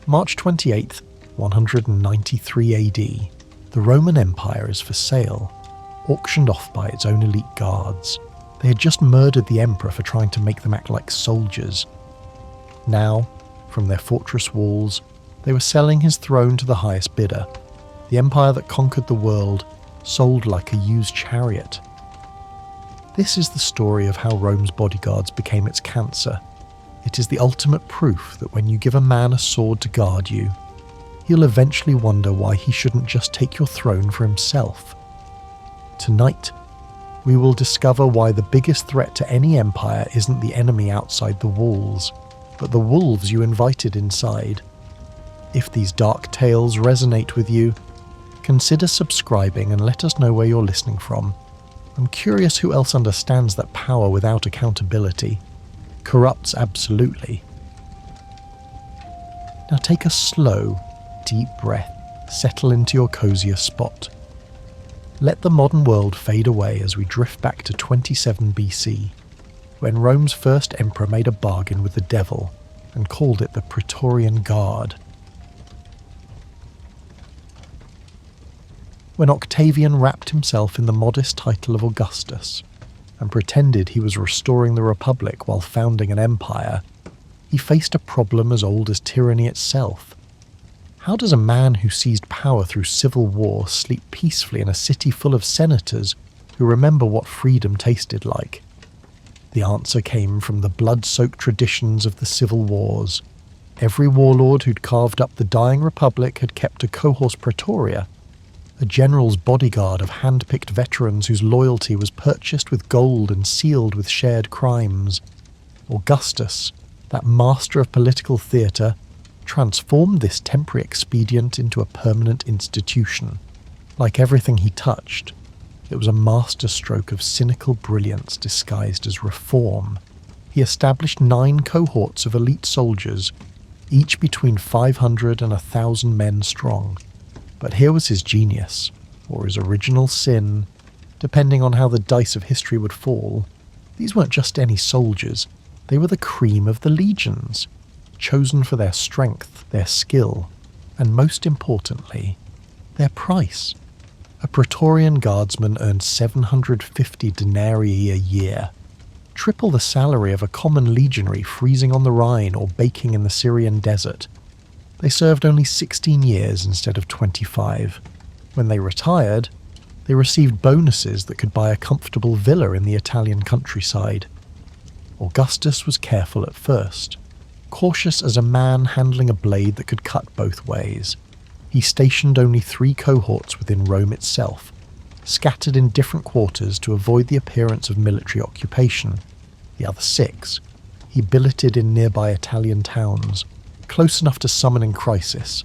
March 28th, 193 AD. The Roman Empire is for sale, auctioned off by its own elite guards. They had just murdered the emperor for trying to make them act like soldiers. Now, from their fortress walls, they were selling his throne to the highest bidder. The empire that conquered the world sold like a used chariot. This is the story of how Rome's bodyguards became its cancer. It is the ultimate proof that when you give a man a sword to guard you, he'll eventually wonder why he shouldn't just take your throne for himself. Tonight, we will discover why the biggest threat to any empire isn't the enemy outside the walls, but the wolves you invited inside. If these dark tales resonate with you, consider subscribing and let us know where you're listening from. I'm curious who else understands that power without accountability corrupts absolutely. Now take a slow, deep breath, settle into your cozier spot. Let the modern world fade away as we drift back to 27 BC, when Rome's first emperor made a bargain with the devil and called it the Praetorian Guard. When Octavian wrapped himself in the modest title of Augustus and pretended he was restoring the Republic while founding an empire, he faced a problem as old as tyranny itself. How does a man who seized power through civil war sleep peacefully in a city full of senators who remember what freedom tasted like? The answer came from the blood-soaked traditions of the civil wars. Every warlord who'd carved up the dying republic had kept a cohors praetoria, a general's bodyguard of hand-picked veterans whose loyalty was purchased with gold and sealed with shared crimes. Augustus, that master of political theatre, transformed this temporary expedient into a permanent institution. Like everything he touched, it was a masterstroke of cynical brilliance disguised as reform. He established 9 cohorts of elite soldiers, each between 500 and 1,000 men strong. But here was his genius, or his original sin, depending on how the dice of history would fall. These weren't just any soldiers, they were the cream of the legions, chosen for their strength, their skill, and most importantly, their price. A Praetorian guardsman earned 750 denarii a year, triple the salary of a common legionary freezing on the Rhine or baking in the Syrian desert. They served only 16 years instead of 25. When they retired, they received bonuses that could buy a comfortable villa in the Italian countryside. Augustus was careful at first, cautious as a man handling a blade that could cut both ways. He stationed only 3 cohorts within Rome itself, scattered in different quarters to avoid the appearance of military occupation. The other 6 he billeted in nearby Italian towns, close enough to summon in crisis,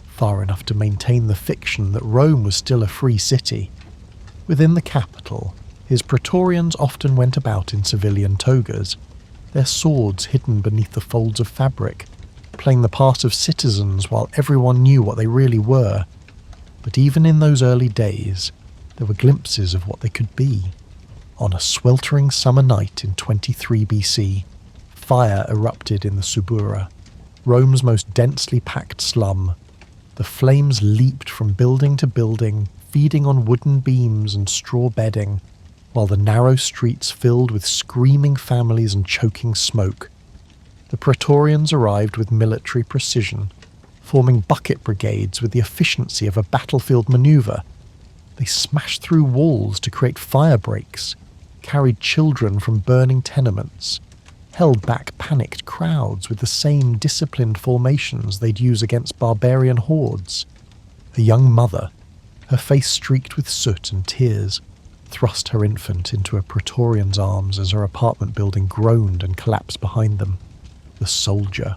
far enough to maintain the fiction that Rome was still a free city. Within the capital, his Praetorians often went about in civilian togas, their swords hidden beneath the folds of fabric, playing the part of citizens while everyone knew what they really were. But even in those early days, there were glimpses of what they could be. On a sweltering summer night in 23 BC, fire erupted in the Subura, Rome's most densely packed slum. The flames leaped from building to building, feeding on wooden beams and straw bedding, while the narrow streets filled with screaming families and choking smoke. The Praetorians arrived with military precision, forming bucket brigades with the efficiency of a battlefield maneuver. They smashed through walls to create fire breaks, carried children from burning tenements, held back panicked crowds with the same disciplined formations they'd use against barbarian hordes. A young mother, her face streaked with soot and tears, thrust her infant into a Praetorian's arms as her apartment building groaned and collapsed behind them. The soldier,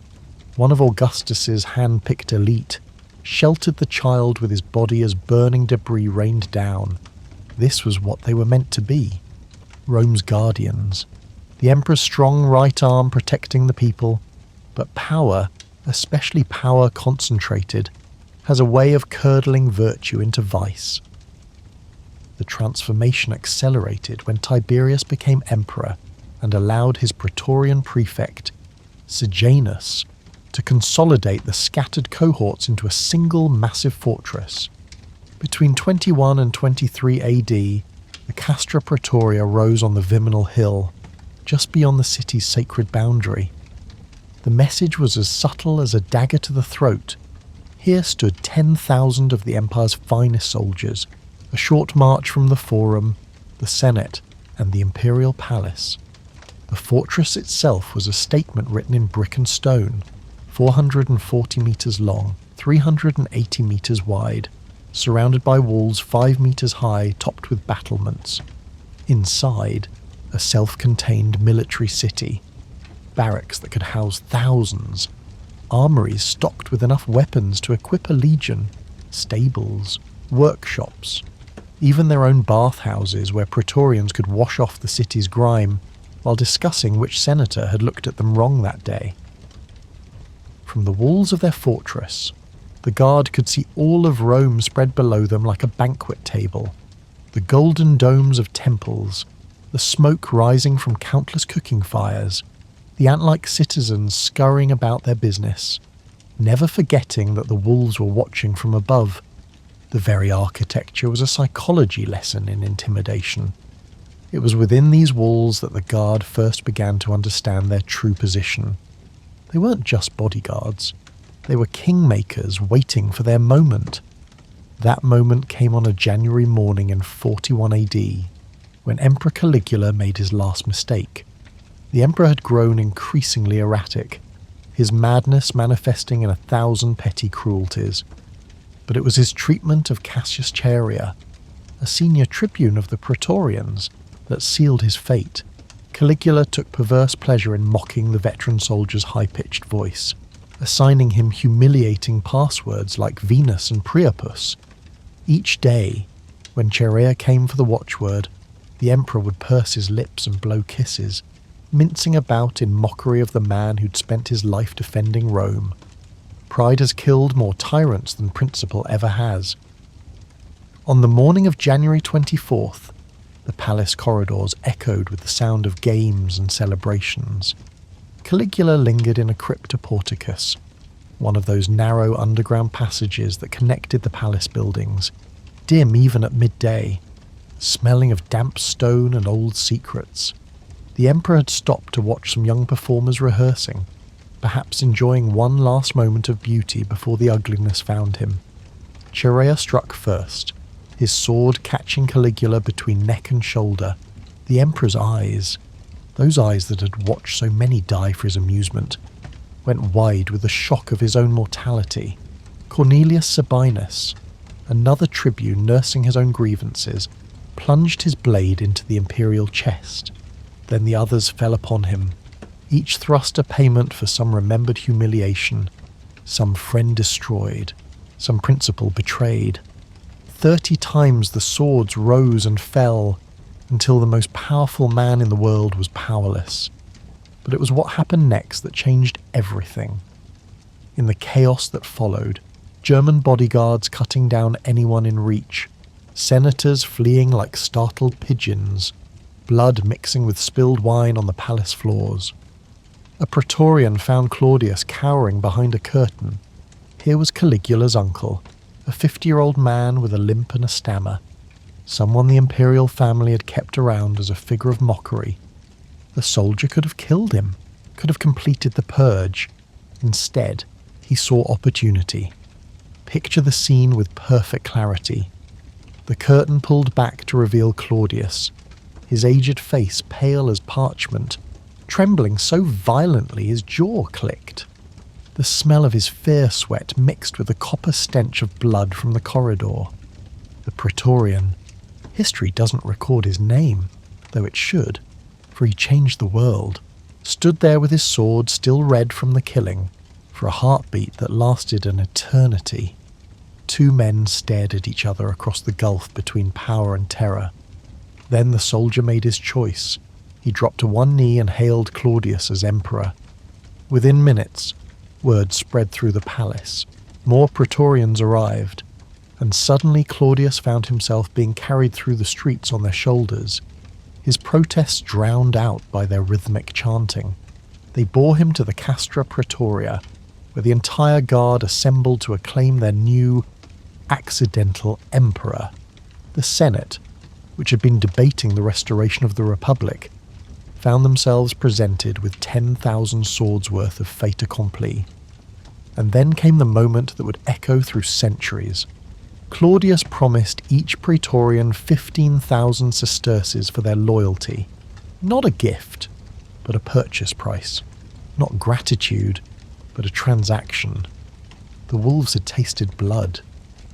one of Augustus's hand-picked elite, sheltered the child with his body as burning debris rained down. This was what they were meant to be, Rome's guardians. The emperor's strong right arm protecting the people, but power, especially power concentrated, has a way of curdling virtue into vice. The transformation accelerated when Tiberius became emperor and allowed his Praetorian prefect, Sejanus, to consolidate the scattered cohorts into a single massive fortress. Between 21 and 23 AD, the Castra Praetoria rose on the Viminal Hill, just beyond the city's sacred boundary. The message was as subtle as a dagger to the throat. Here stood 10,000 of the Empire's finest soldiers, a short march from the Forum, the Senate, and the Imperial Palace. The fortress itself was a statement written in brick and stone, 440 metres long, 380 metres wide, surrounded by walls 5 metres high topped with battlements. Inside, a self-contained military city, barracks that could house thousands, armories stocked with enough weapons to equip a legion, stables, workshops, even their own bathhouses where Praetorians could wash off the city's grime while discussing which senator had looked at them wrong that day. From the walls of their fortress, the guard could see all of Rome spread below them like a banquet table, the golden domes of temples, the smoke rising from countless cooking fires, the ant-like citizens scurrying about their business, never forgetting that the wolves were watching from above. The very architecture was a psychology lesson in intimidation. It was within these walls that the guard first began to understand their true position. They weren't just bodyguards. They were kingmakers waiting for their moment. That moment came on a January morning in 41 AD, when Emperor Caligula made his last mistake. The emperor had grown increasingly erratic, his madness manifesting in 1,000 petty cruelties. But it was his treatment of Cassius Chaerea, a senior tribune of the Praetorians, that sealed his fate. Caligula took perverse pleasure in mocking the veteran soldier's high-pitched voice, assigning him humiliating passwords like Venus and Priapus. Each day, when Chaerea came for the watchword, the emperor would purse his lips and blow kisses, mincing about in mockery of the man who'd spent his life defending Rome. Pride has killed more tyrants than principle ever has. On the morning of January 24th, the palace corridors echoed with the sound of games and celebrations. Caligula lingered in a cryptoporticus, one of those narrow underground passages that connected the palace buildings, dim even at midday, smelling of damp stone and old secrets. The emperor had stopped to watch some young performers rehearsing, perhaps enjoying one last moment of beauty before the ugliness found him. Chaerea struck first, his sword catching Caligula between neck and shoulder. The emperor's eyes, those eyes that had watched so many die for his amusement, went wide with the shock of his own mortality. Cornelius Sabinus, another tribune nursing his own grievances, plunged his blade into the imperial chest. Then the others fell upon him, each thrust a payment for some remembered humiliation, some friend destroyed, some principle betrayed. 30 times the swords rose and fell, until the most powerful man in the world was powerless. But it was what happened next that changed everything. In the chaos that followed, German bodyguards cutting down anyone in reach, senators fleeing like startled pigeons, blood mixing with spilled wine on the palace floors. A Praetorian found Claudius cowering behind a curtain. Here was Caligula's uncle, a 50-year-old man with a limp and a stammer, someone the imperial family had kept around as a figure of mockery. The soldier could have killed him, could have completed the purge. Instead, he saw opportunity. Picture the scene with perfect clarity. The curtain pulled back to reveal Claudius, his aged face pale as parchment, trembling so violently his jaw clicked. The smell of his fear sweat mixed with the copper stench of blood from the corridor. The Praetorian. History doesn't record his name, though it should, for he changed the world, stood there with his sword still red from the killing, for a heartbeat that lasted an eternity. Two men stared at each other across the gulf between power and terror. Then the soldier made his choice. He dropped to one knee and hailed Claudius as emperor. Within minutes, word spread through the palace. More Praetorians arrived, and suddenly Claudius found himself being carried through the streets on their shoulders, his protests drowned out by their rhythmic chanting. They bore him to the Castra Praetoria, where the entire guard assembled to acclaim their new, accidental emperor. The Senate, which had been debating the restoration of the Republic, found themselves presented with 10,000 swords worth of fait accompli. And then came the moment that would echo through centuries. Claudius promised each Praetorian 15,000 sesterces for their loyalty. Not a gift, but a purchase price. Not gratitude, but a transaction. The wolves had tasted blood.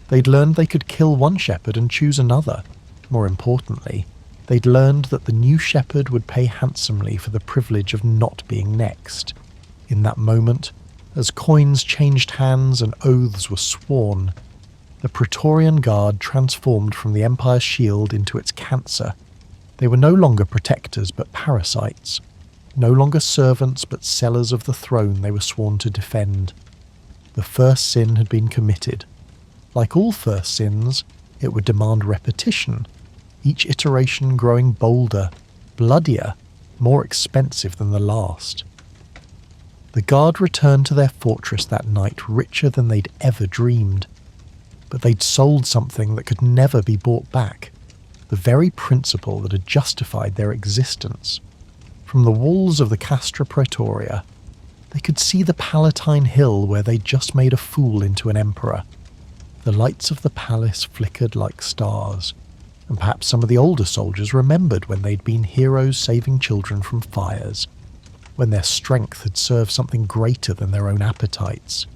They'd learned they could kill one shepherd and choose another. More importantly, they'd learned that the new shepherd would pay handsomely for the privilege of not being next. In that moment, as coins changed hands and oaths were sworn, the Praetorian Guard transformed from the Empire's shield into its cancer. They were no longer protectors but parasites, no longer servants but sellers of the throne they were sworn to defend. The first sin had been committed. Like all first sins, it would demand repetition, each iteration growing bolder, bloodier, more expensive than the last. The guard returned to their fortress that night richer than they'd ever dreamed. But they'd sold something that could never be bought back, the very principle that had justified their existence. From the walls of the Castra Praetoria, they could see the Palatine Hill where they'd just made a fool into an emperor. The lights of the palace flickered like stars, and perhaps some of the older soldiers remembered when they'd been heroes saving children from fires, when their strength had served something greater than their own appetites.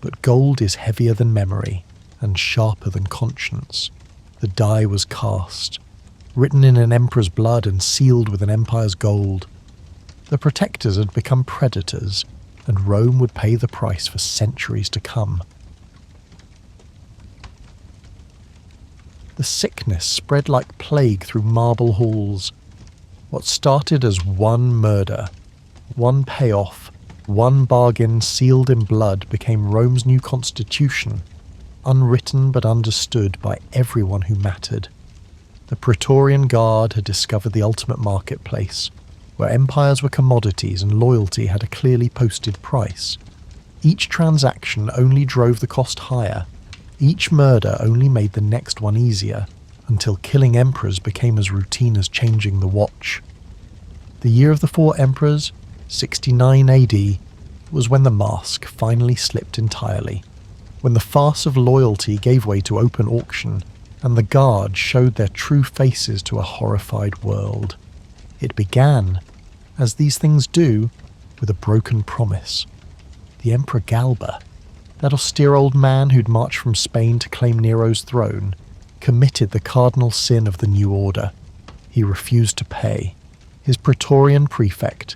But gold is heavier than memory, and sharper than conscience. The die was cast, written in an emperor's blood and sealed with an empire's gold. The protectors had become predators, and Rome would pay the price for centuries to come. The sickness spread like plague through marble halls. What started as one murder, one payoff, one bargain sealed in blood became Rome's new constitution, unwritten but understood by everyone who mattered. The Praetorian Guard had discovered the ultimate marketplace, where empires were commodities and loyalty had a clearly posted price. Each transaction only drove the cost higher. Each murder only made the next one easier, until killing emperors became as routine as changing the watch. The year of the 4 emperors, 69 AD, was when the mask finally slipped entirely, when the farce of loyalty gave way to open auction, and the guard showed their true faces to a horrified world. It began, as these things do, with a broken promise. The Emperor Galba, that austere old man who'd marched from Spain to claim Nero's throne, committed the cardinal sin of the new order. He refused to pay. His Praetorian prefect,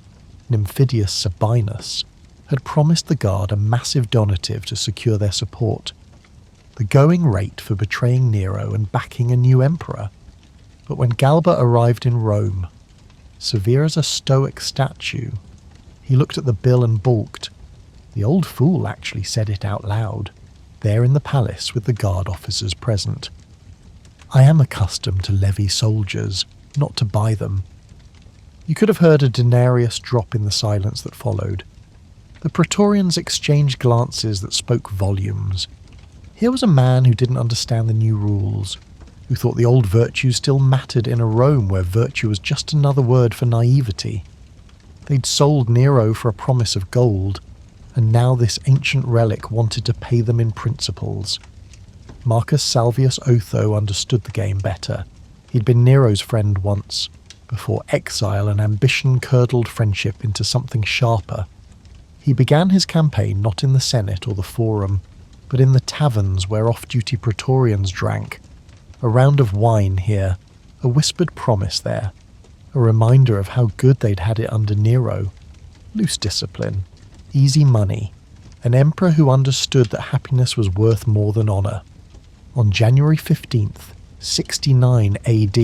Nymphidius Sabinus, had promised the guard a massive donative to secure their support, the going rate for betraying Nero and backing a new emperor. But when Galba arrived in Rome, severe as a stoic statue, he looked at the bill and balked. The old fool actually said it out loud, there in the palace with the guard officers present. "I am accustomed to levy soldiers, not to buy them." You could have heard a denarius drop in the silence that followed. The Praetorians exchanged glances that spoke volumes. Here was a man who didn't understand the new rules, who thought the old virtues still mattered in a Rome where virtue was just another word for naivety. They'd sold Nero for a promise of gold, and now this ancient relic wanted to pay them in principles. Marcus Salvius Otho understood the game better. He'd been Nero's friend once, before exile and ambition curdled friendship into something sharper. He began his campaign not in the Senate or the Forum, but in the taverns where off-duty Praetorians drank. A round of wine here, a whispered promise there, a reminder of how good they'd had it under Nero. Loose discipline, easy money, an emperor who understood that happiness was worth more than honour. On January 15th, 69 AD,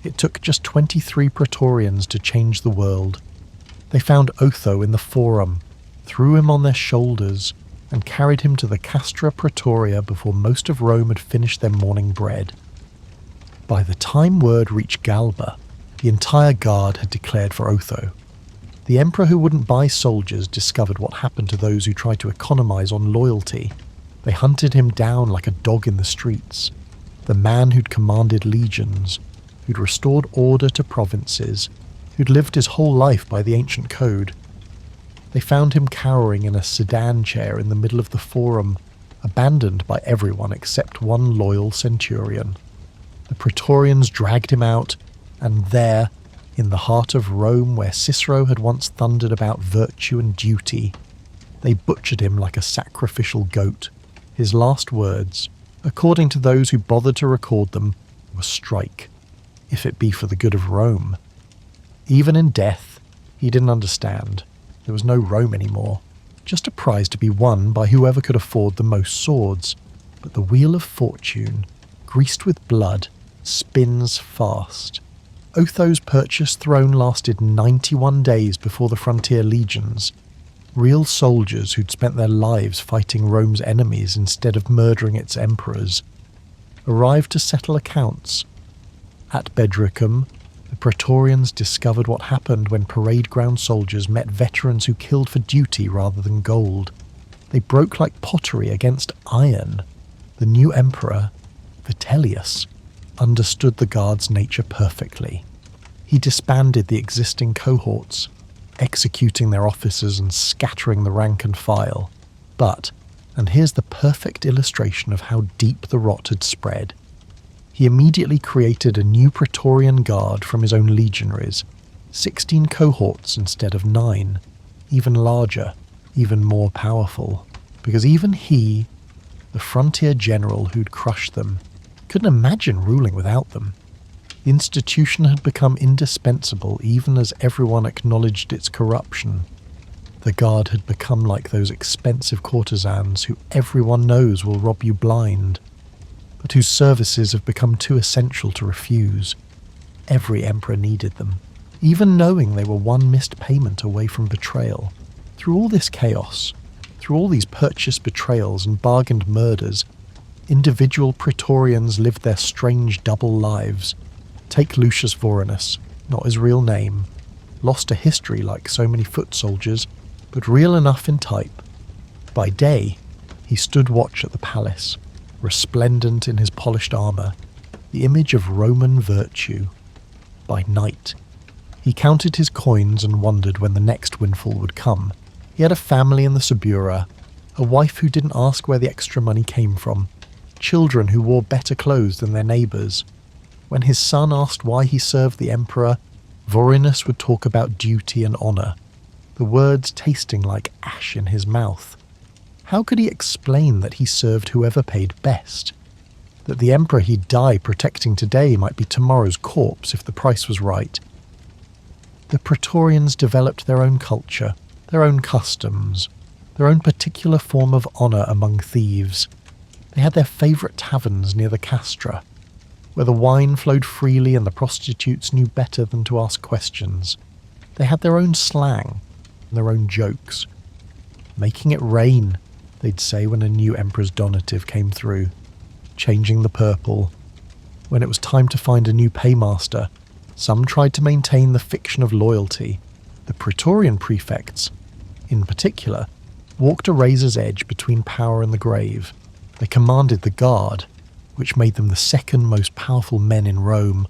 it took just 23 Praetorians to change the world. They found Otho in the Forum, threw him on their shoulders, and carried him to the Castra Praetoria before most of Rome had finished their morning bread. By the time word reached Galba, the entire guard had declared for Otho. The emperor who wouldn't buy soldiers discovered what happened to those who tried to economize on loyalty. They hunted him down like a dog in the streets. The man who'd commanded legions, who'd restored order to provinces, who'd lived his whole life by the ancient code. They found him cowering in a sedan chair in the middle of the forum, abandoned by everyone except one loyal centurion. The Praetorians dragged him out, and there, in the heart of Rome where Cicero had once thundered about virtue and duty, they butchered him like a sacrificial goat. His last words, according to those who bothered to record them, were strike, if it be for the good of Rome. Even in death, he didn't understand. There was no Rome anymore, just a prize to be won by whoever could afford the most swords. But the wheel of fortune, greased with blood, spins fast. Otho's purchased throne lasted 91 days before the frontier legions. Real soldiers who'd spent their lives fighting Rome's enemies instead of murdering its emperors, arrived to settle accounts. At Bedricum, the Praetorians discovered what happened when parade ground soldiers met veterans who killed for duty rather than gold. They broke like pottery against iron. The new emperor, Vitellius, understood the guard's nature perfectly. He disbanded the existing cohorts, executing their officers and scattering the rank and file. But, and here's the perfect illustration of how deep the rot had spread, he immediately created a new Praetorian Guard from his own legionaries, 16 cohorts instead of 9, even larger, even more powerful, because even he, the frontier general who'd crushed them, couldn't imagine ruling without them. The institution had become indispensable even as everyone acknowledged its corruption. The Guard had become like those expensive courtesans who everyone knows will rob you blind, but whose services have become too essential to refuse. Every emperor needed them, even knowing they were one missed payment away from betrayal. Through all this chaos, through all these purchased betrayals and bargained murders, individual Praetorians lived their strange double lives. Take Lucius Vorenus, not his real name, lost to history like so many foot soldiers, but real enough in type. By day, he stood watch at the palace, resplendent in his polished armour, the image of Roman virtue. By night, he counted his coins and wondered when the next windfall would come. He had a family in the Subura, a wife who didn't ask where the extra money came from, children who wore better clothes than their neighbours. When his son asked why he served the emperor, Vorenus would talk about duty and honour, the words tasting like ash in his mouth. How could he explain that he served whoever paid best? That the emperor he'd die protecting today might be tomorrow's corpse if the price was right? The Praetorians developed their own culture, their own customs, their own particular form of honour among thieves. They had their favourite taverns near the castra, where the wine flowed freely and the prostitutes knew better than to ask questions. They had their own slang, and their own jokes. Making it rain, they'd say when a new emperor's donative came through, changing the purple. When it was time to find a new paymaster, some tried to maintain the fiction of loyalty. The Praetorian prefects, in particular, walked a razor's edge between power and the grave. They commanded the Guard, which made them the second most powerful men in Rome,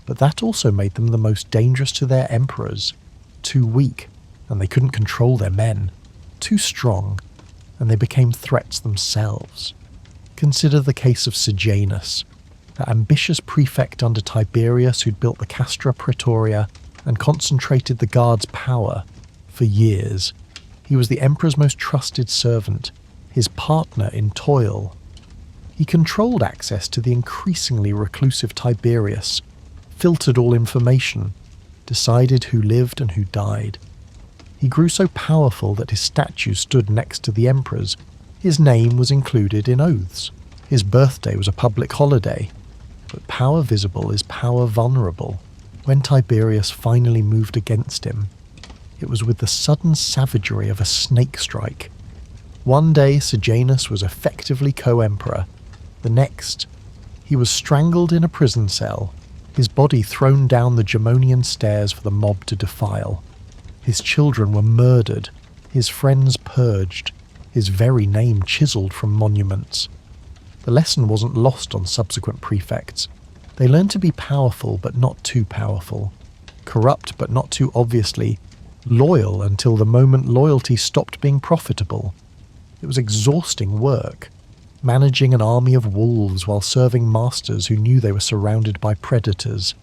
but that also made them the most dangerous to their emperors. Too weak, and they couldn't control their men. Too strong, and they became threats themselves. Consider the case of Sejanus, that ambitious prefect under Tiberius who'd built the Castra Praetoria and concentrated the Guard's power for years. He was the emperor's most trusted servant, his partner in toil. He controlled access to the increasingly reclusive Tiberius, filtered all information, decided who lived and who died. He grew so powerful that his statue stood next to the emperor's. His name was included in oaths. His birthday was a public holiday. But power visible is power vulnerable. When Tiberius finally moved against him, it was with the sudden savagery of a snake strike. One day Sejanus was effectively co-emperor. The next, he was strangled in a prison cell, his body thrown down the Gemonian stairs for the mob to defile. His children were murdered, his friends purged, his very name chiselled from monuments. The lesson wasn't lost on subsequent prefects. They learned to be powerful but not too powerful, corrupt but not too obviously, loyal until the moment loyalty stopped being profitable. It was exhausting work, managing an army of wolves while serving masters who knew they were surrounded by predators.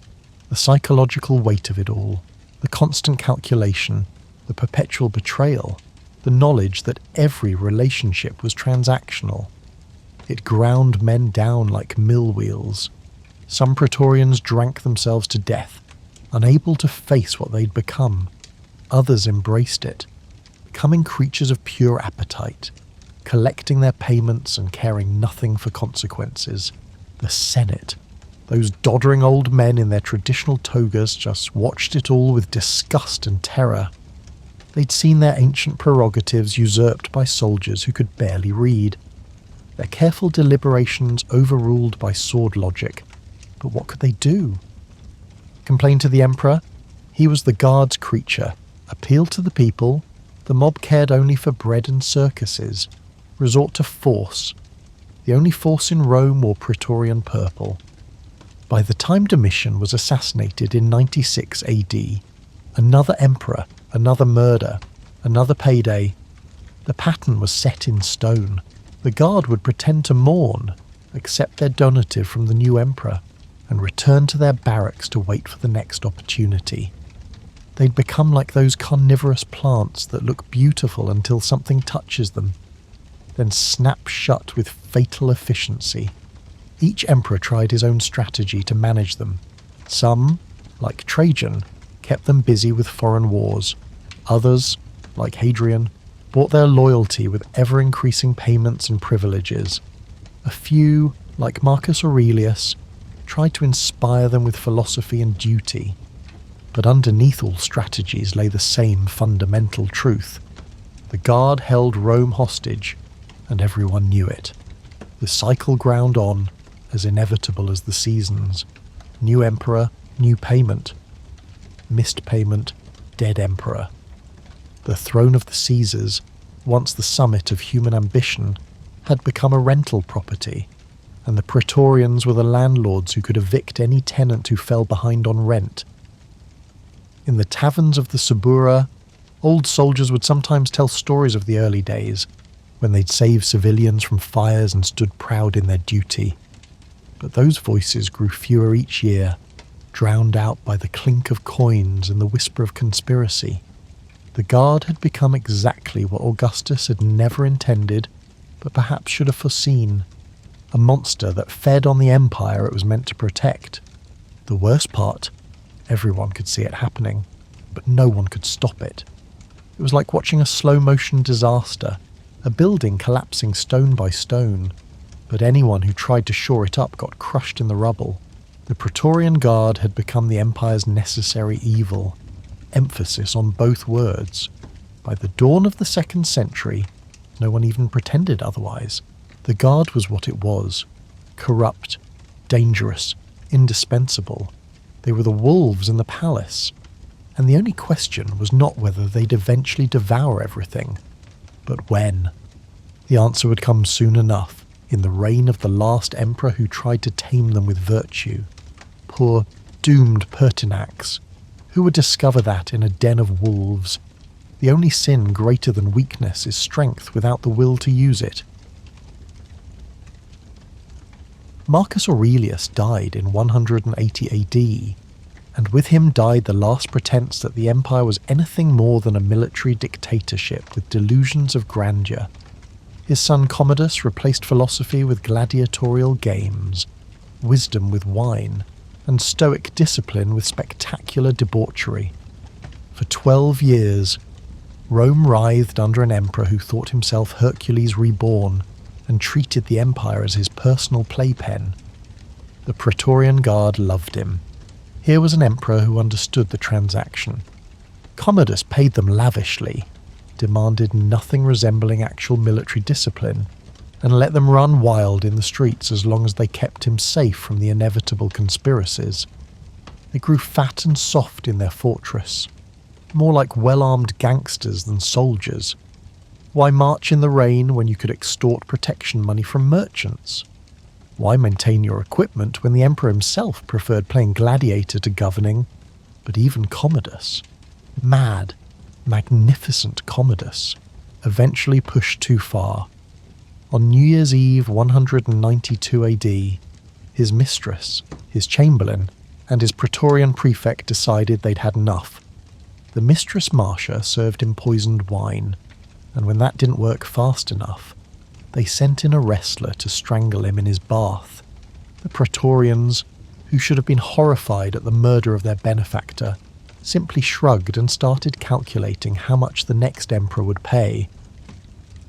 The psychological weight of it all, the constant calculation, the perpetual betrayal, the knowledge that every relationship was transactional. It ground men down like mill wheels. Some Praetorians drank themselves to death, unable to face what they'd become. Others embraced it, becoming creatures of pure appetite, collecting their payments and caring nothing for consequences. The Senate, those doddering old men in their traditional togas, just watched it all with disgust and terror. They'd seen their ancient prerogatives usurped by soldiers who could barely read, their careful deliberations overruled by sword logic. But what could they do? Complain to the emperor? He was the guard's creature. Appeal to the people? The mob cared only for bread and circuses. Resort to force. The only force in Rome wore Praetorian purple. By the time Domitian was assassinated in 96 AD, another emperor, another murder, another payday. The pattern was set in stone. The guard would pretend to mourn, accept their donative from the new emperor, and return to their barracks to wait for the next opportunity. They'd become like those carnivorous plants that look beautiful until something touches them, then snap shut with fatal efficiency. Each emperor tried his own strategy to manage them. Some, like Trajan, kept them busy with foreign wars. Others, like Hadrian, bought their loyalty with ever-increasing payments and privileges. A few, like Marcus Aurelius, tried to inspire them with philosophy and duty. But underneath all strategies lay the same fundamental truth. The guard held Rome hostage, and everyone knew it. The cycle ground on, as inevitable as the seasons. New emperor, new payment. Missed payment, dead emperor. The throne of the Caesars, once the summit of human ambition, had become a rental property, and the Praetorians were the landlords who could evict any tenant who fell behind on rent. In the taverns of the Subura, old soldiers would sometimes tell stories of the early days, when they'd saved civilians from fires and stood proud in their duty. But those voices grew fewer each year, drowned out by the clink of coins and the whisper of conspiracy. The guard had become exactly what Augustus had never intended, but perhaps should have foreseen. A monster that fed on the empire it was meant to protect. The worst part, everyone could see it happening, but no one could stop it. It was like watching a slow-motion disaster, a building collapsing stone by stone, but anyone who tried to shore it up got crushed in the rubble. The Praetorian Guard had become the empire's necessary evil, emphasis on both words. By the dawn of the 2nd century, no one even pretended otherwise. The Guard was what it was, corrupt, dangerous, indispensable. They were the wolves in the palace, and the only question was not whether they'd eventually devour everything, but when. The answer would come soon enough, in the reign of the last emperor who tried to tame them with virtue. Poor, doomed Pertinax. Who would discover that in a den of wolves? The only sin greater than weakness is strength without the will to use it. Marcus Aurelius died in 180 AD, and with him died the last pretense that the empire was anything more than a military dictatorship with delusions of grandeur. His son Commodus replaced philosophy with gladiatorial games, wisdom with wine, and stoic discipline with spectacular debauchery. For 12 years, Rome writhed under an emperor who thought himself Hercules reborn and treated the empire as his personal playpen. The Praetorian Guard loved him. Here was an emperor who understood the transaction. Commodus paid them lavishly, demanded nothing resembling actual military discipline, and let them run wild in the streets as long as they kept him safe from the inevitable conspiracies. They grew fat and soft in their fortress. more like well-armed gangsters than soldiers. Why march in the rain when you could extort protection money from merchants? Why maintain your equipment when the emperor himself preferred playing gladiator to governing? But even Commodus, mad, magnificent Commodus, eventually pushed too far. On New Year's Eve 192 AD, his mistress, his chamberlain, and his Praetorian prefect decided they'd had enough. The mistress Marcia served him poisoned wine, and when that didn't work fast enough, they sent in a wrestler to strangle him in his bath. The Praetorians, who should have been horrified at the murder of their benefactor, simply shrugged and started calculating how much the next emperor would pay.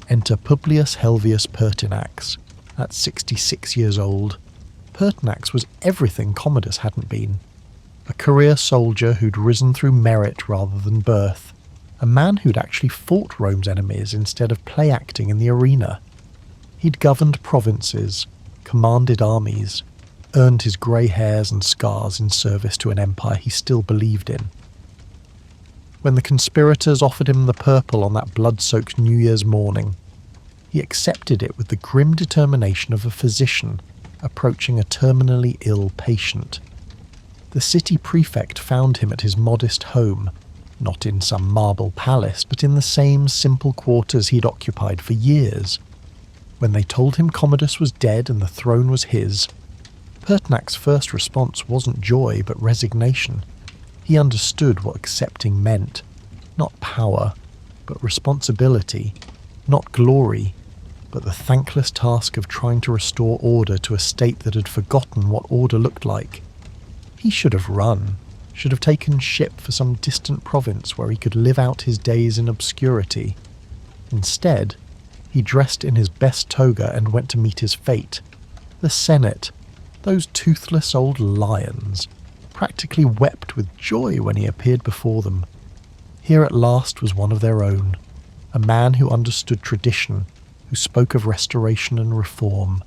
Enter Publius Helvius Pertinax. At 66 years old, Pertinax was everything Commodus hadn't been. A career soldier who'd risen through merit rather than birth. A man who'd actually fought Rome's enemies instead of play-acting in the arena. He'd governed provinces, commanded armies, earned his grey hairs and scars in service to an empire he still believed in. When the conspirators offered him the purple on that blood-soaked New Year's morning, he accepted it with the grim determination of a physician approaching a terminally ill patient. The city prefect found him at his modest home, not in some marble palace, but in the same simple quarters he'd occupied for years. When they told him Commodus was dead and the throne was his, Pertinax's first response wasn't joy but resignation. He understood what accepting meant. Not power, but responsibility. Not glory, but the thankless task of trying to restore order to a state that had forgotten what order looked like. He should have run, should have taken ship for some distant province where he could live out his days in obscurity. Instead, he dressed in his best toga and went to meet his fate. The Senate, those toothless old lions, practically wept with joy when he appeared before them. Here at last was one of their own, a man who understood tradition, who spoke of restoration and reform.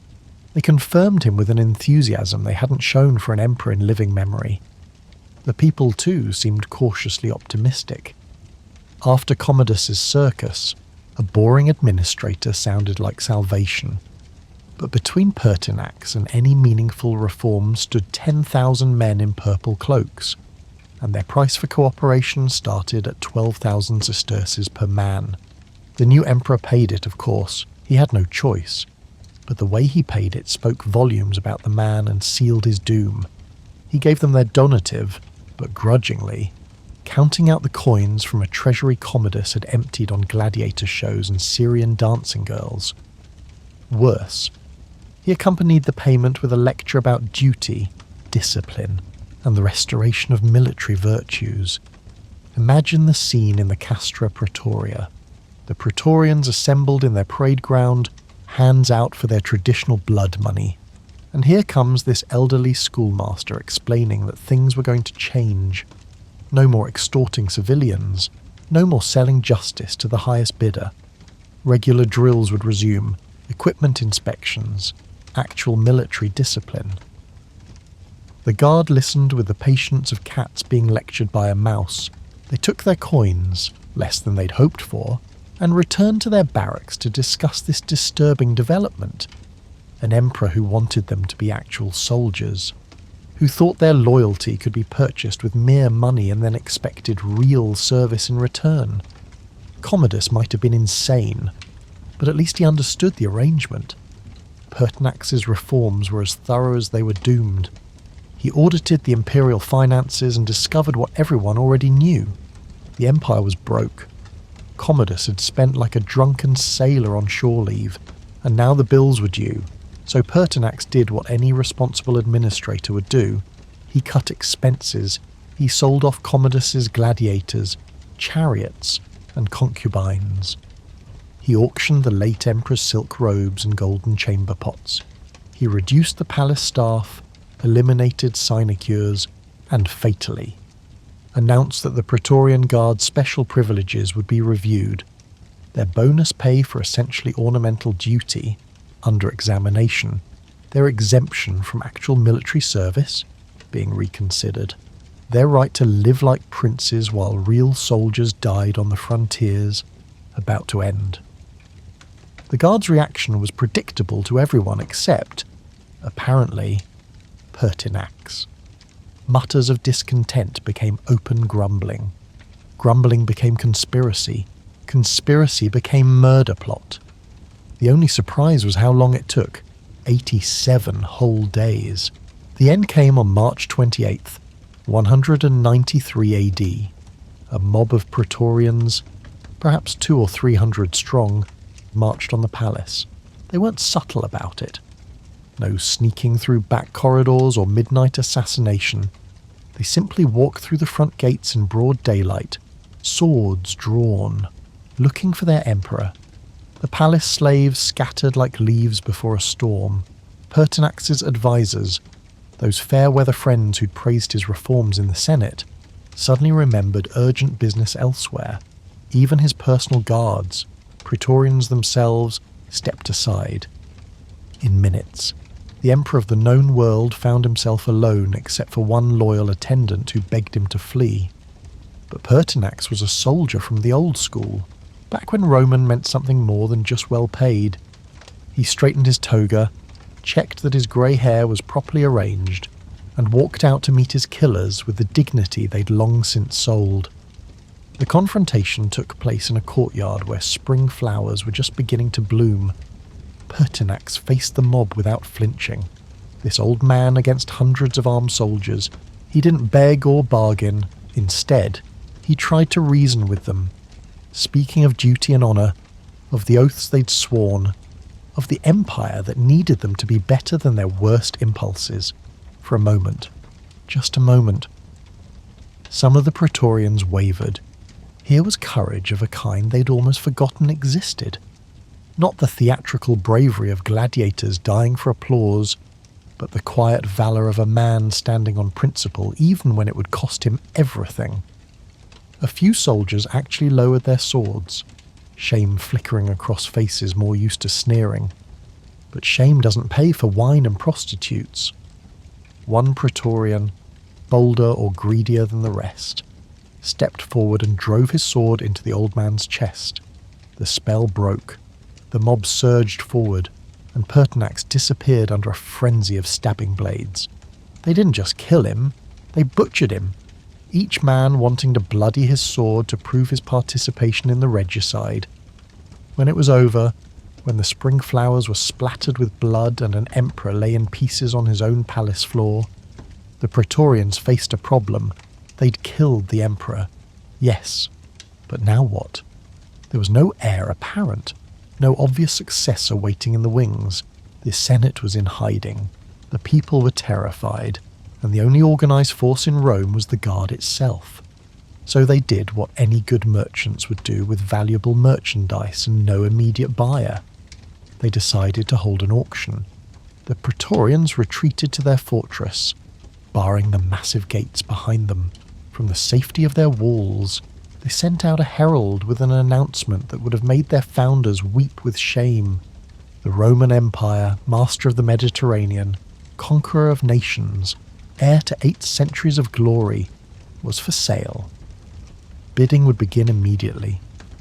They confirmed him with an enthusiasm they hadn't shown for an emperor in living memory. The people, too, seemed cautiously optimistic. After Commodus's circus, a boring administrator sounded like salvation. But between Pertinax and any meaningful reform stood 10,000 men in purple cloaks, and their price for cooperation started at 12,000 sesterces per man. The new emperor paid it, of course. He had no choice. But the way he paid it spoke volumes about the man and sealed his doom. He gave them their donative, but grudgingly, counting out the coins from a treasury Commodus had emptied on gladiator shows and Syrian dancing girls. Worse, he accompanied the payment with a lecture about duty, discipline, and the restoration of military virtues. Imagine the scene in the Castra Praetoria. The Praetorians assembled in their parade ground, hands out for their traditional blood money. And here comes this elderly schoolmaster explaining that things were going to change. No more extorting civilians, no more selling justice to the highest bidder. Regular drills would resume, equipment inspections, actual military discipline. The guard listened with the patience of cats being lectured by a mouse. They took their coins, less than they'd hoped for, and returned to their barracks to discuss this disturbing development. An emperor who wanted them to be actual soldiers, who thought their loyalty could be purchased with mere money and then expected real service in return. Commodus might have been insane, but at least he understood the arrangement. Pertinax's reforms were as thorough as they were doomed. He audited the imperial finances and discovered what everyone already knew. The empire was broke. Commodus had spent like a drunken sailor on shore leave, and now the bills were due. So Pertinax did what any responsible administrator would do. He cut expenses. He sold off Commodus's gladiators, chariots, and concubines. He auctioned the late emperor's silk robes and golden chamber pots. He reduced the palace staff, eliminated sinecures, and fatally announced that the Praetorian Guard's special privileges would be reviewed. Their bonus pay for essentially ornamental duty, under examination, their exemption from actual military service, being reconsidered. their right to live like princes while real soldiers died on the frontiers, about to end. The guard's reaction was predictable to everyone except, apparently, Pertinax. Mutters of discontent became open grumbling. Grumbling became conspiracy. Conspiracy became murder plot. The only surprise was how long it took. 87 whole days. The end came on March 28th, 193 AD. A mob of Praetorians, perhaps 200 or 300 strong, marched on the palace. They weren't subtle about it. No sneaking through back corridors or midnight assassination. They simply walked through the front gates in broad daylight, swords drawn, looking for their emperor. The palace slaves scattered like leaves before a storm. Pertinax's advisors, those fair-weather friends who'd praised his reforms in the Senate, suddenly remembered urgent business elsewhere. Even his personal guards, Praetorians themselves, stepped aside. In minutes, the emperor of the known world found himself alone except for one loyal attendant who begged him to flee. But Pertinax was a soldier from the old school, back when Roman meant something more than just well paid. He straightened his toga, checked that his grey hair was properly arranged, and walked out to meet his killers with the dignity they'd long since sold. The confrontation took place in a courtyard where spring flowers were just beginning to bloom. Pertinax faced the mob without flinching. This old man against hundreds of armed soldiers. He didn't beg or bargain. Instead, he tried to reason with them, speaking of duty and honour, of the oaths they'd sworn, of the empire that needed them to be better than their worst impulses. For a moment. Just a moment. Some of the Praetorians wavered. Here was courage of a kind they'd almost forgotten existed. Not the theatrical bravery of gladiators dying for applause, but the quiet valour of a man standing on principle even when it would cost him everything. A few soldiers actually lowered their swords, shame flickering across faces more used to sneering. But shame doesn't pay for wine and prostitutes. One Praetorian, bolder or greedier than the rest, stepped forward and drove his sword into the old man's chest. The spell broke. The mob surged forward, and Pertinax disappeared under a frenzy of stabbing blades. They didn't just kill him, they butchered him, each man wanting to bloody his sword to prove his participation in the regicide. When it was over, when the spring flowers were splattered with blood and an emperor lay in pieces on his own palace floor, the Praetorians faced a problem. They'd killed the emperor. Yes, but now what? There was no heir apparent, no obvious successor waiting in the wings. The Senate was in hiding. The people were terrified, and the only organised force in Rome was the Guard itself. So they did what any good merchants would do with valuable merchandise and no immediate buyer. They decided to hold an auction. The Praetorians retreated to their fortress, barring the massive gates behind them. From the safety of their walls, they sent out a herald with an announcement that would have made their founders weep with shame. The Roman Empire, master of the Mediterranean, conqueror of nations, heir to 8 centuries of glory, was for sale. Bidding would begin immediately.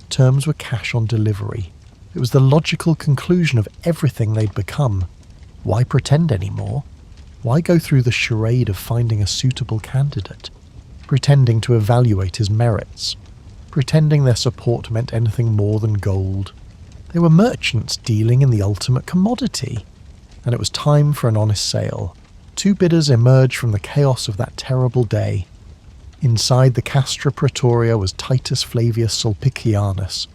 Terms were cash on delivery. It was the logical conclusion of everything they'd become. Why pretend anymore? Why go through the charade of finding a suitable candidate? Pretending to evaluate his merits? Pretending their support meant anything more than gold? They were merchants dealing in the ultimate commodity, and it was time for an honest sale. 2 bidders emerged from the chaos of that terrible day. Inside the Castra Praetoria was Titus Flavius Sulpicianus,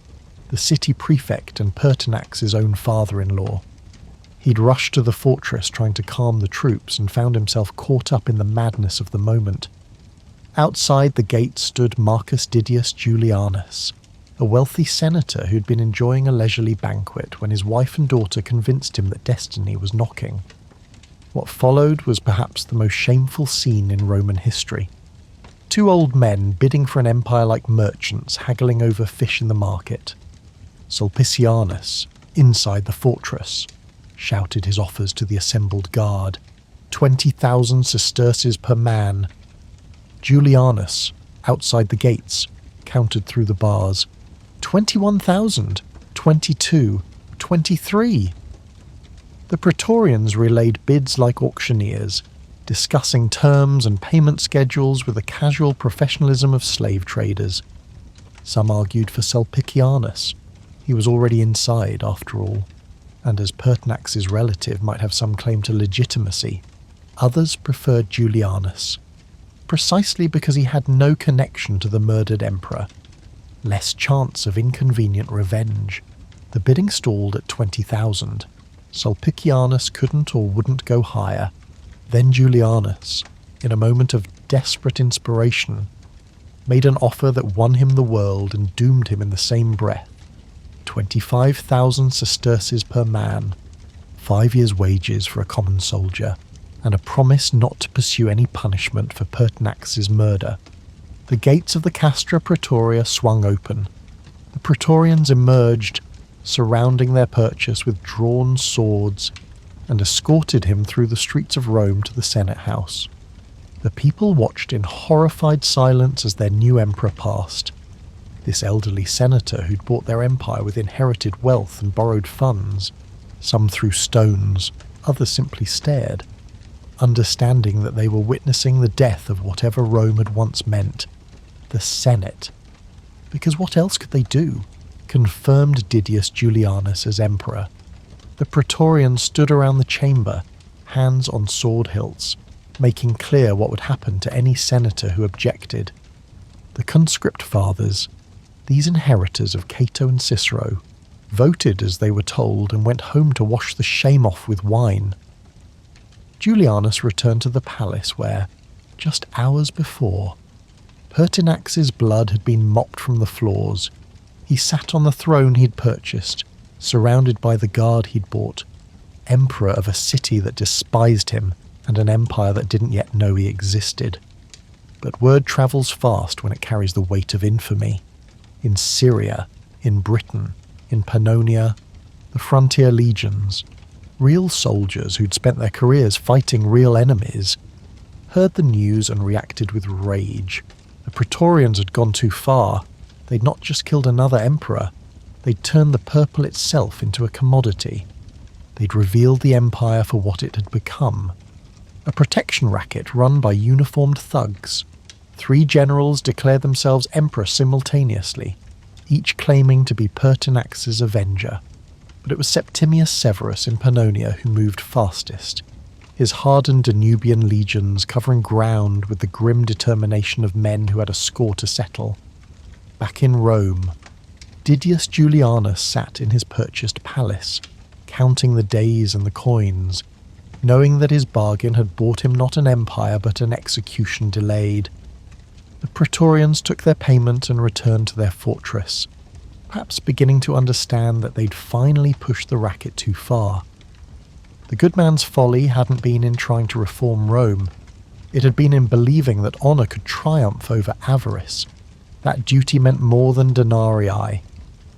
the city prefect and Pertinax's own father-in-law. He'd rushed to the fortress trying to calm the troops and found himself caught up in the madness of the moment. Outside the gate stood Marcus Didius Julianus, a wealthy senator who'd been enjoying a leisurely banquet when his wife and daughter convinced him that destiny was knocking. What followed was perhaps the most shameful scene in Roman history. 2 old men bidding for an empire like merchants haggling over fish in the market. Sulpicianus, inside the fortress, shouted his offers to the assembled guard. 20,000 sesterces per man. Julianus, outside the gates, counted through the bars. 21,000, 22, 23. The Praetorians relayed bids like auctioneers, discussing terms and payment schedules with the casual professionalism of slave traders. Some argued for Sulpicianus. He was already inside, after all, and as Pertinax's relative might have some claim to legitimacy. Others preferred Julianus, precisely because he had no connection to the murdered emperor. Less chance of inconvenient revenge. The bidding stalled at 20,000. Sulpicianus couldn't or wouldn't go higher. Then Julianus, in a moment of desperate inspiration, made an offer that won him the world and doomed him in the same breath. 25,000 sesterces per man, 5 years' wages for a common soldier, and a promise not to pursue any punishment for Pertinax's murder. The gates of the Castra Praetoria swung open. The Praetorians emerged, surrounding their purchase with drawn swords, and escorted him through the streets of Rome to the Senate House. The people watched in horrified silence as their new emperor passed. This elderly senator who'd bought their empire with inherited wealth and borrowed funds. Some threw stones, others simply stared, understanding that they were witnessing the death of whatever Rome had once meant. The Senate. Because what else could they do? Confirmed Didius Julianus as emperor. The Praetorians stood around the chamber, hands on sword hilts, making clear what would happen to any senator who objected. The conscript fathers, these inheritors of Cato and Cicero, voted as they were told and went home to wash the shame off with wine. Julianus returned to the palace where, just hours before, Pertinax's blood had been mopped from the floors. He sat on the throne he'd purchased, surrounded by the guard he'd bought, emperor of a city that despised him and an empire that didn't yet know he existed. But word travels fast when it carries the weight of infamy. In Syria, in Britain, in Pannonia, the frontier legions, real soldiers who'd spent their careers fighting real enemies, heard the news and reacted with rage. The Praetorians had gone too far. They'd not just killed another emperor, they'd turned the purple itself into a commodity. They'd revealed the empire for what it had become. A protection racket run by uniformed thugs. 3 generals declared themselves emperor simultaneously, each claiming to be Pertinax's avenger. But it was Septimius Severus in Pannonia who moved fastest, his hardened Danubian legions covering ground with the grim determination of men who had a score to settle. Back in Rome, Didius Julianus sat in his purchased palace, counting the days and the coins, knowing that his bargain had bought him not an empire but an execution delayed. The Praetorians took their payment and returned to their fortress, perhaps beginning to understand that they'd finally pushed the racket too far. The good man's folly hadn't been in trying to reform Rome. It had been in believing that honour could triumph over avarice. That duty meant more than denarii,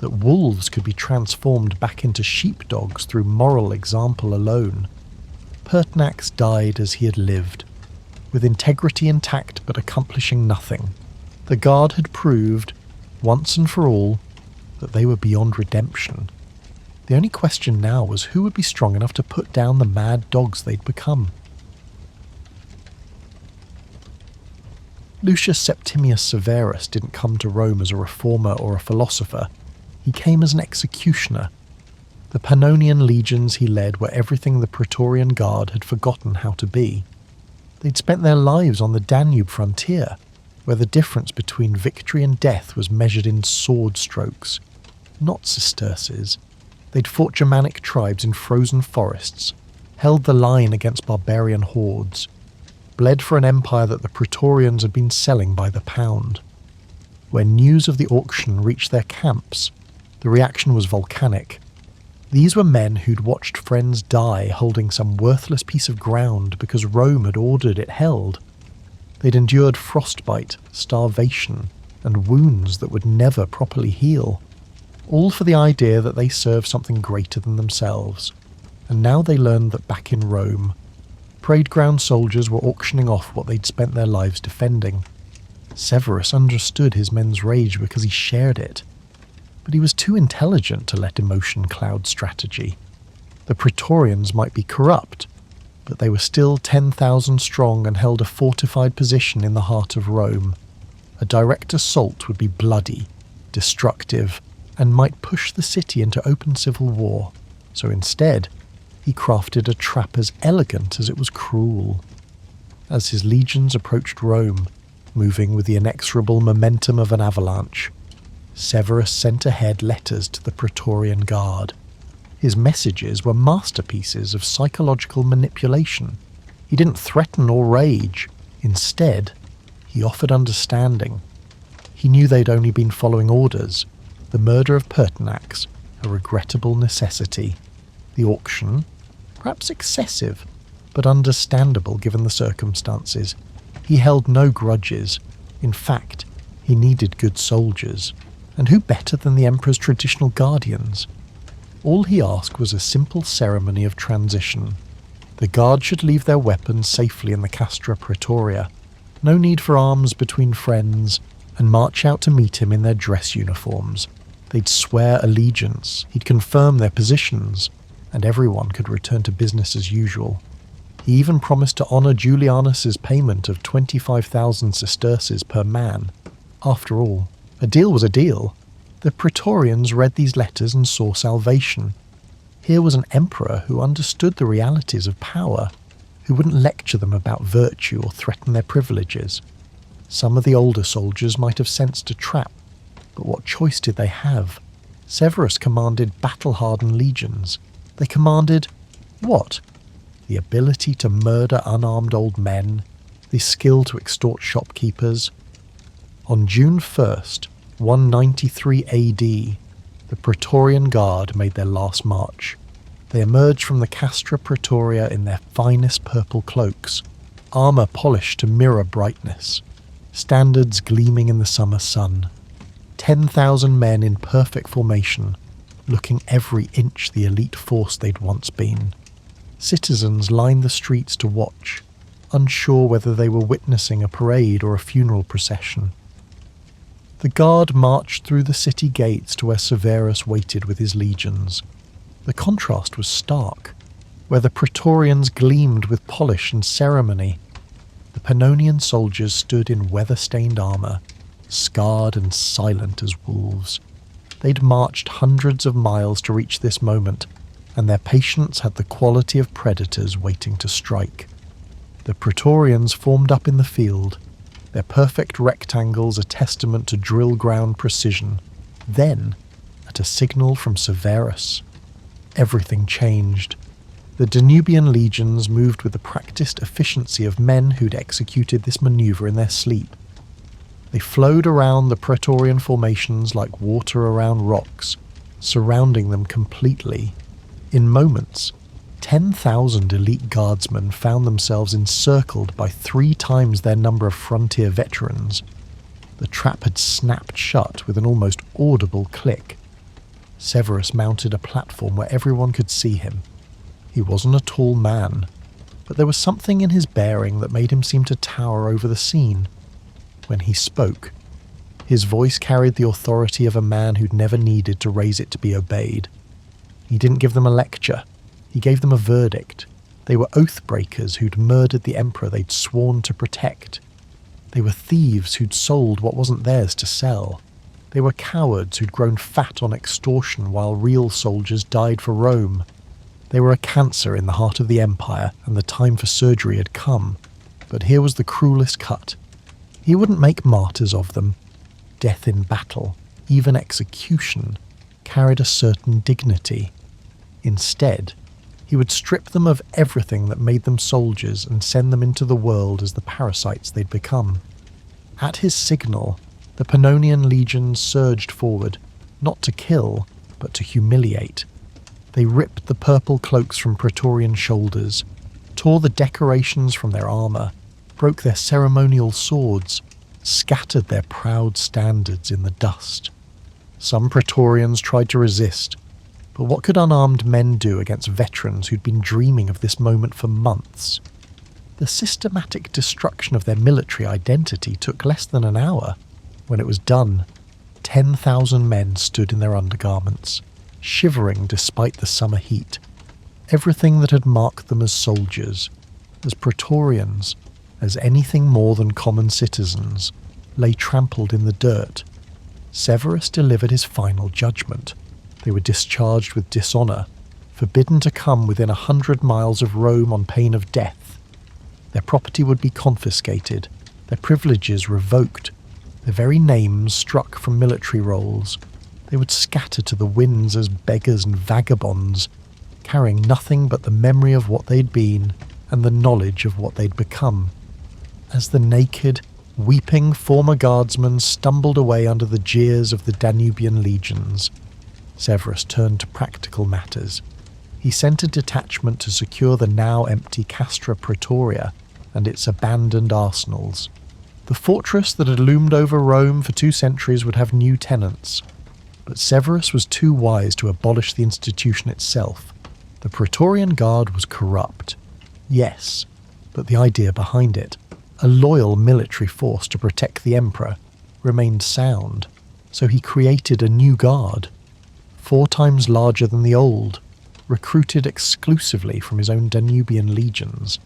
that wolves could be transformed back into sheepdogs through moral example alone. Pertinax died as he had lived, with integrity intact but accomplishing nothing. The guard had proved, once and for all, that they were beyond redemption. The only question now was who would be strong enough to put down the mad dogs they'd become. Lucius Septimius Severus didn't come to Rome as a reformer or a philosopher. He came as an executioner. The Pannonian legions he led were everything the Praetorian Guard had forgotten how to be. They'd spent their lives on the Danube frontier, where the difference between victory and death was measured in sword strokes, not sesterces. They'd fought Germanic tribes in frozen forests, held the line against barbarian hordes, bled for an empire that the Praetorians had been selling by the pound. When news of the auction reached their camps, the reaction was volcanic. These were men who'd watched friends die holding some worthless piece of ground because Rome had ordered it held. They'd endured frostbite, starvation, and wounds that would never properly heal, all for the idea that they served something greater than themselves. And now they learned that back in Rome, parade ground soldiers were auctioning off what they'd spent their lives defending. Severus understood his men's rage because he shared it, but he was too intelligent to let emotion cloud strategy. The Praetorians might be corrupt, but they were still 10,000 strong and held a fortified position in the heart of Rome. A direct assault would be bloody, destructive, and might push the city into open civil war. So instead, he crafted a trap as elegant as it was cruel. As his legions approached Rome, moving with the inexorable momentum of an avalanche, Severus sent ahead letters to the Praetorian Guard. His messages were masterpieces of psychological manipulation. He didn't threaten or rage. Instead, he offered understanding. He knew they'd only been following orders. The murder of Pertinax, a regrettable necessity. The auction, perhaps excessive, but understandable given the circumstances. He held no grudges. In fact, he needed good soldiers. And who better than the Emperor's traditional guardians? All he asked was a simple ceremony of transition. The guard should leave their weapons safely in the Castra Praetoria. No need for arms between friends, and march out to meet him in their dress uniforms. They'd swear allegiance, he'd confirm their positions, and everyone could return to business as usual. He even promised to honour Julianus's payment of 25,000 sesterces per man. After all, a deal was a deal. The Praetorians read these letters and saw salvation. Here was an emperor who understood the realities of power, who wouldn't lecture them about virtue or threaten their privileges. Some of the older soldiers might have sensed a trap, but what choice did they have? Severus commanded battle-hardened legions. They commanded what? The ability to murder unarmed old men, the skill to extort shopkeepers. On June 1st, 193 AD, the Praetorian Guard made their last march. They emerged from the Castra Praetoria in their finest purple cloaks, armour polished to mirror brightness, standards gleaming in the summer sun. 10,000 men in perfect formation, looking every inch the elite force they'd once been. Citizens lined the streets to watch, unsure whether they were witnessing a parade or a funeral procession. The guard marched through the city gates to where Severus waited with his legions. The contrast was stark. Where the Praetorians gleamed with polish and ceremony, the Pannonian soldiers stood in weather-stained armour, scarred and silent as wolves. They'd marched hundreds of miles to reach this moment, and their patience had the quality of predators waiting to strike. The Praetorians formed up in the field, their perfect rectangles a testament to drill ground precision. Then, at a signal from Severus, everything changed. The Danubian legions moved with the practiced efficiency of men who'd executed this manoeuvre in their sleep. They flowed around the Praetorian formations like water around rocks, surrounding them completely. In moments, 10,000 elite guardsmen found themselves encircled by 3 times their number of frontier veterans. The trap had snapped shut with an almost audible click. Severus mounted a platform where everyone could see him. He wasn't a tall man, but there was something in his bearing that made him seem to tower over the scene. When he spoke, his voice carried the authority of a man who'd never needed to raise it to be obeyed. He didn't give them a lecture. He gave them a verdict. They were oath-breakers who'd murdered the emperor they'd sworn to protect. They were thieves who'd sold what wasn't theirs to sell. They were cowards who'd grown fat on extortion while real soldiers died for Rome. They were a cancer in the heart of the empire, and the time for surgery had come. But here was the cruelest cut. He wouldn't make martyrs of them. Death in battle, even execution, carried a certain dignity. Instead, he would strip them of everything that made them soldiers and send them into the world as the parasites they'd become. At his signal, the Pannonian legions surged forward, not to kill, but to humiliate. They ripped the purple cloaks from Praetorian shoulders, tore the decorations from their armour, broke their ceremonial swords, scattered their proud standards in the dust. Some Praetorians tried to resist, but what could unarmed men do against veterans who'd been dreaming of this moment for months? The systematic destruction of their military identity took less than an hour. When it was done, 10,000 men stood in their undergarments, shivering despite the summer heat. Everything that had marked them as soldiers, as Praetorians, as anything more than common citizens, lay trampled in the dirt. Severus delivered his final judgment. They were discharged with dishonour, forbidden to come within 100 miles of Rome on pain of death. Their property would be confiscated, their privileges revoked, their very names struck from military rolls. They would scatter to the winds as beggars and vagabonds, carrying nothing but the memory of what they'd been and the knowledge of what they'd become. As the naked, weeping former guardsmen stumbled away under the jeers of the Danubian legions, Severus turned to practical matters. He sent a detachment to secure the now empty Castra Praetoria and its abandoned arsenals. The fortress that had loomed over Rome for 2 centuries would have new tenants, but Severus was too wise to abolish the institution itself. The Praetorian Guard was corrupt, yes, but the idea behind it, a loyal military force to protect the emperor, remained sound, so he created a new guard, 4 times larger than the old, recruited exclusively from his own Danubian legions.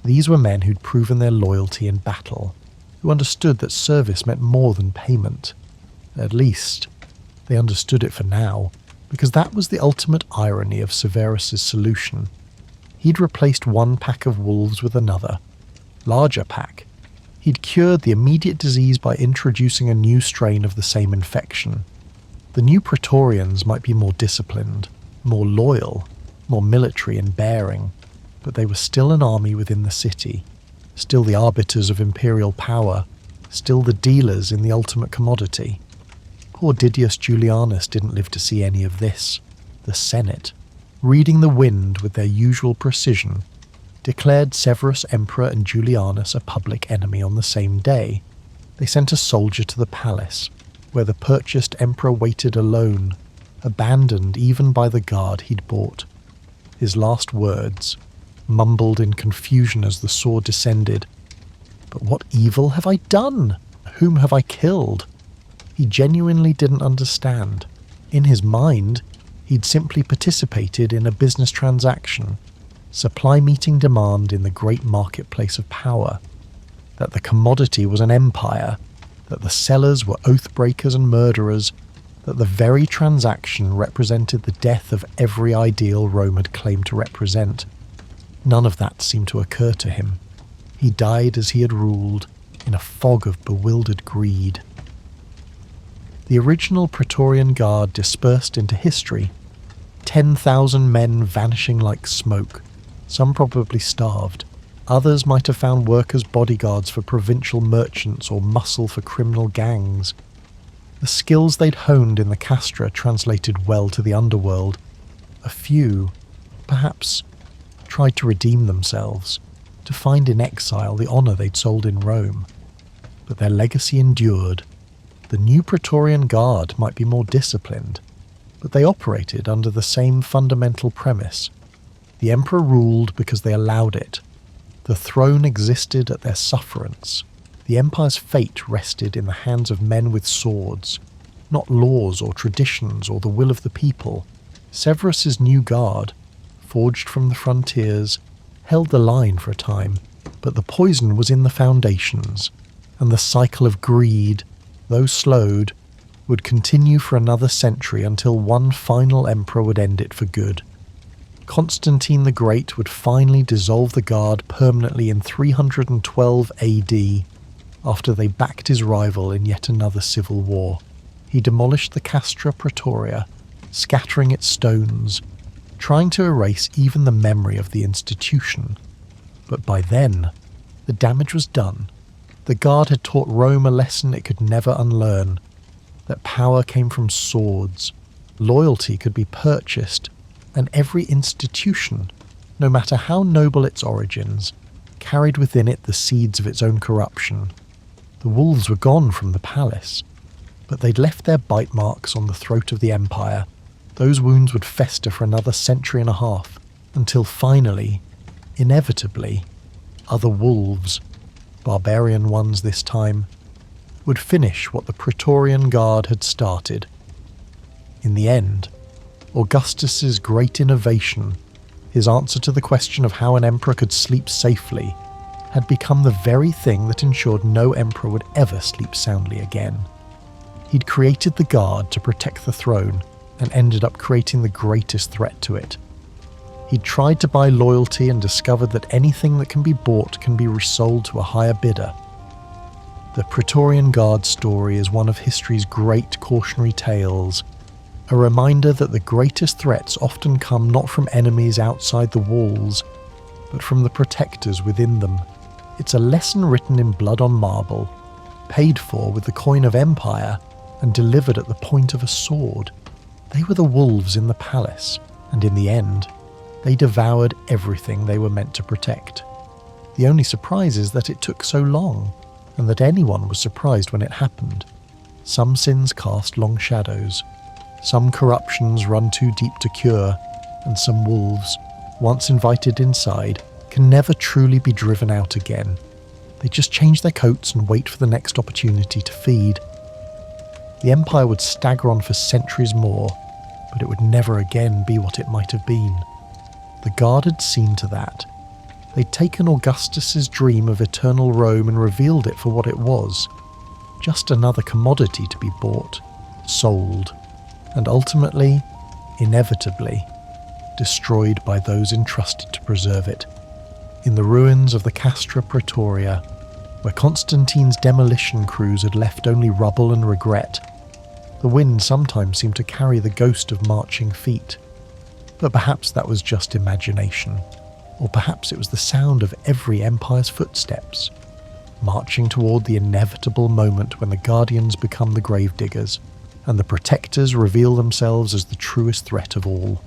These were men who'd proven their loyalty in battle, who understood that service meant more than payment. At least, they understood it for now, because that was the ultimate irony of Severus's solution. He'd replaced one pack of wolves with another, larger pack. He'd cured the immediate disease by introducing a new strain of the same infection. The new Praetorians might be more disciplined, more loyal, more military in bearing, but they were still an army within the city, still the arbiters of imperial power, still the dealers in the ultimate commodity. Poor Didius Julianus didn't live to see any of this. The Senate, reading the wind with their usual precision, declared Severus Emperor and Julianus a public enemy on the same day. They sent a soldier to the palace, where the purchased emperor waited alone, abandoned even by the guard he'd bought. His last words, mumbled in confusion as the sword descended, "But what evil have I done? Whom have I killed?" He genuinely didn't understand. In his mind, he'd simply participated in a business transaction, supply meeting demand in the great marketplace of power, that the commodity was an empire, that the sellers were oath-breakers and murderers, that the very transaction represented the death of every ideal Rome had claimed to represent. None of that seemed to occur to him. He died as he had ruled, in a fog of bewildered greed. The original Praetorian Guard dispersed into history, 10,000 men vanishing like smoke, some probably starved. Others might have found work as bodyguards for provincial merchants or muscle for criminal gangs. The skills they'd honed in the Castra translated well to the underworld. A few, perhaps, tried to redeem themselves, to find in exile the honour they'd sold in Rome. But their legacy endured. The new Praetorian Guard might be more disciplined, but they operated under the same fundamental premise. The emperor ruled because they allowed it. The throne existed at their sufferance. The empire's fate rested in the hands of men with swords, not laws or traditions or the will of the people. Severus's new guard, forged from the frontiers, held the line for a time, but the poison was in the foundations, and the cycle of greed, though slowed, would continue for another century until one final emperor would end it for good. Constantine the Great would finally dissolve the Guard permanently in 312 AD, after they backed his rival in yet another civil war. He demolished the Castra Praetoria, scattering its stones, trying to erase even the memory of the institution. But by then, the damage was done. The Guard had taught Rome a lesson it could never unlearn, that power came from swords, loyalty could be purchased, and every institution, no matter how noble its origins, carried within it the seeds of its own corruption. The wolves were gone from the palace, but they'd left their bite marks on the throat of the empire. Those wounds would fester for another century and a half, until finally, inevitably, other wolves, barbarian ones this time, would finish what the Praetorian Guard had started. In the end, Augustus's great innovation, his answer to the question of how an emperor could sleep safely, had become the very thing that ensured no emperor would ever sleep soundly again. He'd created the Guard to protect the throne and ended up creating the greatest threat to it. He'd tried to buy loyalty and discovered that anything that can be bought can be resold to a higher bidder. The Praetorian Guard story is one of history's great cautionary tales, a reminder that the greatest threats often come not from enemies outside the walls, but from the protectors within them. It's a lesson written in blood on marble, paid for with the coin of empire, and delivered at the point of a sword. They were the wolves in the palace, and in the end, they devoured everything they were meant to protect. The only surprise is that it took so long, and that anyone was surprised when it happened. Some sins cast long shadows, some corruptions run too deep to cure, and some wolves, once invited inside, can never truly be driven out again. They just change their coats and wait for the next opportunity to feed. The empire would stagger on for centuries more, but it would never again be what it might have been. The Guard had seen to that. They'd taken Augustus's dream of eternal Rome and revealed it for what it was, just another commodity to be bought, sold, and ultimately, inevitably, destroyed by those entrusted to preserve it. In the ruins of the Castra Praetoria, where Constantine's demolition crews had left only rubble and regret, the wind sometimes seemed to carry the ghost of marching feet. But perhaps that was just imagination, or perhaps it was the sound of every empire's footsteps, marching toward the inevitable moment when the guardians become the gravediggers, and the protectors reveal themselves as the truest threat of all.